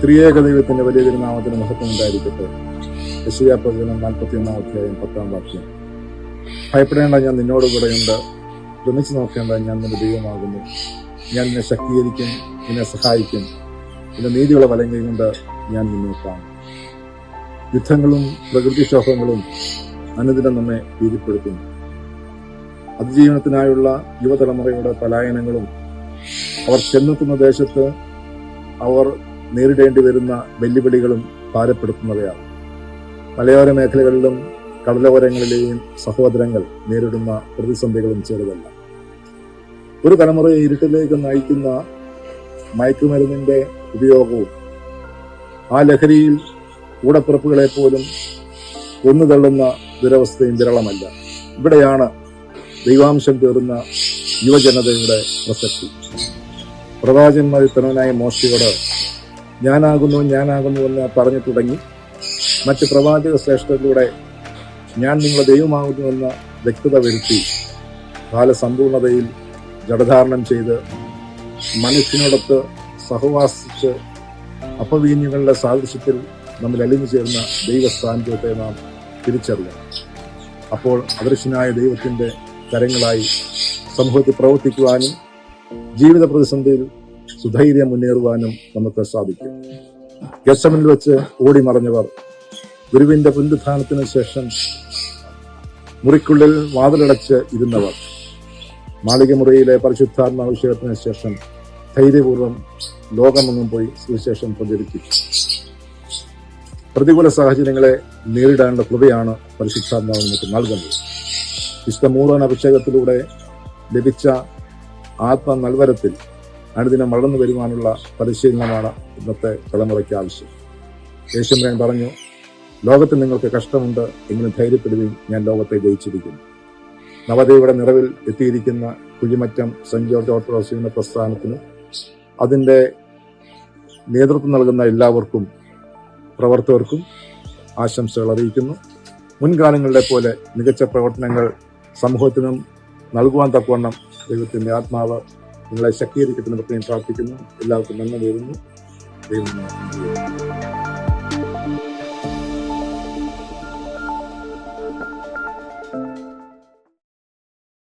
ത്രിയേക ദൈവത്തിന്റെ വലിയ തിരുനാമത്തിന് മഹത്വം ഉണ്ടായിരിക്കട്ടെ. യെശയ്യാ പ്രവചനം 41 അധ്യായം 10 വാക്യം. ഭയപ്പെടേണ്ട, ഞാൻ നിന്നോട് കൂടെയുണ്ട്. ഭ്രമിച്ചു നോക്കേണ്ട, ഞാൻ നിന്റെ ദൈവമാകുന്നു. ഞാൻ നിന്നെ ശക്തീകരിക്കും, നിന്നെ സഹായിക്കും. നിന്റെ നീതിയുള്ള വലങ്കൈ കൊണ്ട് ഞാൻ നിന്നെ കാണും. യുദ്ധങ്ങളും പ്രകൃതിക്ഷോഭങ്ങളും അനുദിനം നമ്മെ ഭീതിപ്പെടുത്തുന്നു. അതിജീവനത്തിനായുള്ള യുവതലമുറയുടെ പലായനങ്ങളും അവർ ചെന്നെത്തുന്ന ദേശത്ത് അവർ നേരിടേണ്ടി വരുന്ന വെല്ലുവിളികളും ഭാരപ്പെടുത്തുന്നവയാണ്. മലയോര മേഖലകളിലും കടലോരങ്ങളിലെയും സഹോദരങ്ങൾ നേരിടുന്ന പ്രതിസന്ധികളും ചെറുതല്ല. ഒരു തലമുറയെ ഇരുട്ടിലേക്ക് നയിക്കുന്ന മയക്കുമരുന്നിന്റെ ഉപയോഗവും ആ ലഹരിയിൽ കൂടപ്പിറപ്പുകളെ പോലും കൊന്നുതള്ളുന്ന ദുരവസ്ഥയും വിരളമല്ല. ഇവിടെയാണ് ദൈവാംശം തീർന്ന യുവജനതയുടെ പ്രസക്തി. പ്രവാചകന്മാരിൽ തലവനായ മോശയോട് ഞാനാകുന്നു എന്ന് പറഞ്ഞു തുടങ്ങി മറ്റ് പ്രവാചക ശ്രേഷ്ഠരിലൂടെ ഞാൻ നിങ്ങളുടെ ദൈവമാകുന്നുവെന്ന വ്യക്തത വരുത്തി കാലസമ്പൂർണതയിൽ ജഡധാരണം ചെയ്ത് മനുഷ്യനോടൊത്ത് സഹവാസിച്ച് അപവീഞ്ഞുകളുടെ സാദൃശ്യത്തിൽ നമ്മൾ അലിഞ്ഞു ചേർന്ന ദൈവസാന്നിധ്യത്തെ നാം തിരിച്ചറിയണം. അപ്പോൾ അദൃശ്യനായ ദൈവത്തിന്റെ കരങ്ങളായി സമൂഹത്തിൽ പ്രവർത്തിക്കുവാനും ജീവിത പ്രതിസന്ധിയിൽ സുധൈര്യം മുന്നേറുവാനും നമുക്ക് സാധിക്കും. ഗെത്സമനിൽ വെച്ച് ഓടി മറഞ്ഞവർ, ഗുരുവിന്റെ പുനരുത്ഥാനത്തിന് ശേഷം മുറിക്കുള്ളിൽ വാതിലടച്ച് ഇരുന്നവർ, മാളികമുറിയിലെ പരിശുദ്ധാത്മാഭിഷേകത്തിന് ശേഷം ധൈര്യപൂർവ്വം ലോകമെങ്ങും പോയി സുവിശേഷം പ്രചരിപ്പിച്ചു. പ്രതികൂല സാഹചര്യങ്ങളെ നേരിടാനുള്ള കൃപയാണ് പരിശുദ്ധാത്മാവ് നമുക്ക് നൽകുന്നത്. വിശുദ്ധ മൂറൻ അഭിഷേകത്തിലൂടെ ലഭിച്ച ആത്മ നൽവരത്തിൽ അനുദിനം വളർന്നു വരുവാനുള്ള പരിശീലനമാണ് ഇന്നത്തെ തലമുറയ്ക്ക് ആവശ്യം. യേശുമരൻ പറഞ്ഞു, ലോകത്തിൽ നിങ്ങൾക്ക് കഷ്ടമുണ്ട്, എങ്കിലും ധൈര്യപ്പെടുകയും ഞാൻ ലോകത്തെ ജയിച്ചിരിക്കുന്നു. നവതയുടെ നിറവിൽ എത്തിയിരിക്കുന്ന Kuzhimattom saint George Orthodox union പ്രസ്ഥാനത്തിന് അതിൻ്റെ നേതൃത്വം നൽകുന്ന എല്ലാവർക്കും പ്രവർത്തകർക്കും ആശംസകൾ അറിയിക്കുന്നു. മുൻകാലങ്ങളിലെ പോലെ മികച്ച പ്രവർത്തനങ്ങൾ സമൂഹത്തിനും നൽകുവാൻ തക്കവണ്ണം ദൈവത്തിന്റെ ആത്മാവ് നിങ്ങളെ ശക്തീകരിക്കട്ടെ എന്ന് പ്രാർത്ഥിക്കുന്നു. എല്ലാവർക്കും നന്മ നേരുന്നു. ദൈവം